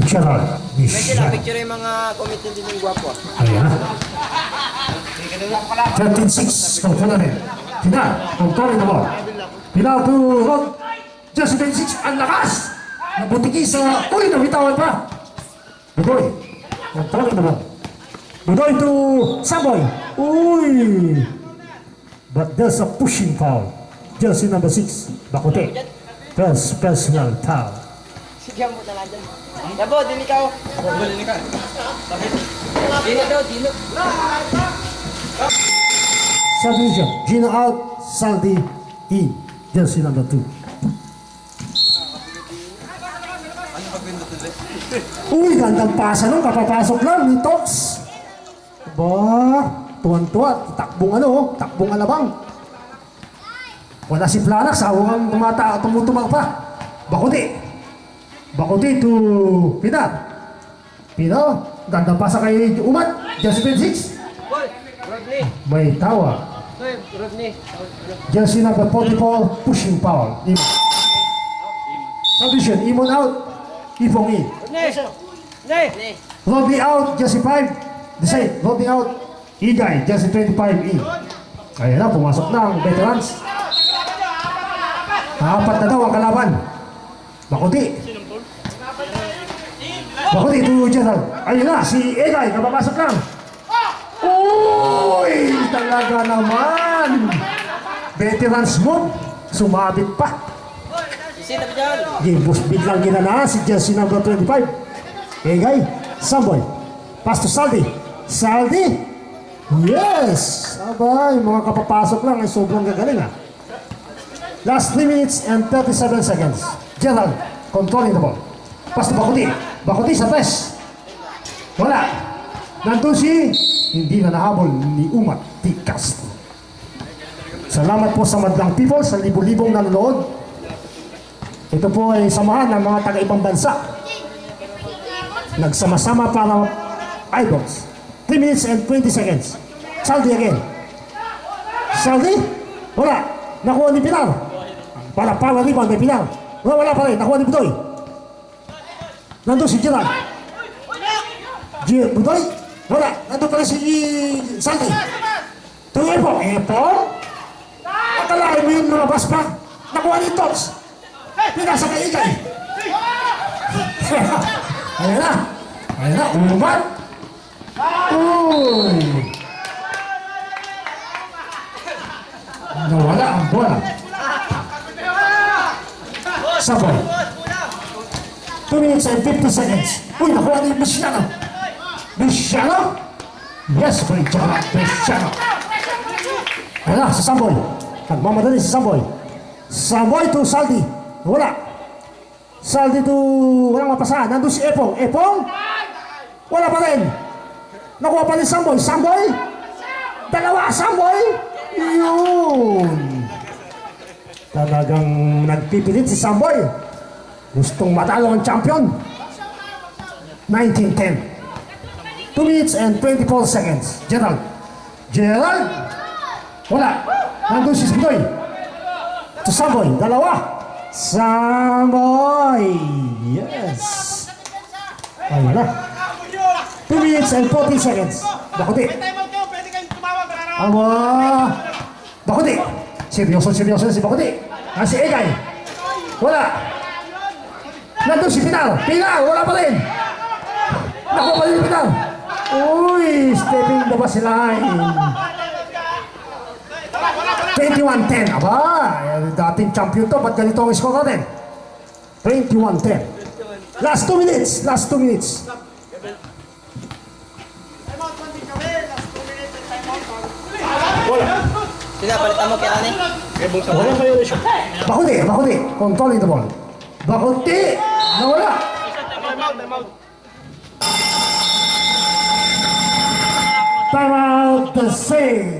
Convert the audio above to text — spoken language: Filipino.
Gerald. Medyo picture yung mga comment din yung gwapo. Ayan na. 13-6. Kontrol na rin. Final. Kontrol na ball. Final to Rod. Just 26. Ang lakas. Nabutiki sa... Uy, nabitawan pa. Budoy. Kontrol na ball. Budoy to Samboy. Uy. But there's a pushing foul. Jersey number 6. Bakote. First personal foul. Sige mo na lang dyan. Dabo, din ikaw. Din ikaw. Dino daw, Dino. Subdivision. Gino out. Saldi in. Jersey number 2. Uy, gandang pasa nung kapapasok lang ni Tox. Ba, tuwan-tuwa. Takbong alabang. Wala si Planak. Sawang tumutubag pa. Bakote to Pinar. Gandang pasa kay Umat. Jersey 26. Rodney. May tawa. Rodney. Jersey number 44, pushing foul. Imon. Subdivision, Imon out. Ifong in. Rodney. Rodney out, Jersey 5. The same, Rodney out. Igay, Jersey 25 in. Ayan na, pumasok na ang veterans. Apat na daw ang kalaban. Bakuti to Gerald. Ayun na, si Egay, kapapasok lang. Uy, talaga naman. Veterans move, sumabit pa. Sino ba dyan? Gimbus biglang ginana si Jersey number 25. Egay, Samboy. Pass to Saldi. Saldi? Yes! Aba, yung mga kapapasok lang ay sobrang gagaling ha. Last 3 minutes and 37 seconds. Gerald, controlling the ball. Pass to Bakuti sa press. Wala. Nandun si, hindi na nahabol ni Umat Tikas. Salamat po sa madlang people, sa libo-libong nanonood. Ito po ay samahan ng mga taga-ibang bansa. Nagsama-sama para idols. 3 minutes and 20 seconds. Saldi again. Saldi? Wala. Nakuha ni Pilar. Para rebound may Pilar. Wala pa rin. Nakuha ni Budoy. Nandun si Gerald. Budoy? Wala. Nandun pa rin si Saldi. Ito yung Epong. Akalain mo yung lumabas pa. Nakuha ni Tops. Pinasa kay Igay. Ayan na. Umat. Uy. Nawala ang bola. Saboy. 2 minutes and 50 seconds. Uy, nakuha ni Bisiano. Yes, great job, Bisiano. Ayan na, si Samboy. Nagmamadali si Samboy. Samboy to Saldi. Wala. Saldi to walang mapasa. Nandun si Epong. Wala pa rin. Nakuha pa rin Samboy. Dalawa, Samboy. Yun. Talagang nagpipilit si Samboy. Gustong matalo ang champion. 19-10. 2 minutes and 24 seconds. Gerald. Wala. Nandun si Budoy. To Samboy. Dalawa. Samboy. Yes. Ayun na. 2 minutes and 40 seconds. Bakuti. Bakuti. Seryoso si Bakuti. Si Egay. Wala. Nandun si Pinar. Wala pa rin. Nakuha pa rin si Pinar. Uy, stepping the baseline. 21-10. Aba, dating champion to. Ba't ganito ang score natin? 21-10. Last 2 minutes. Sila, palitan mo kaya ani? Bakuti. Controlling the ball. Bakuti. Nawala. Time out the save.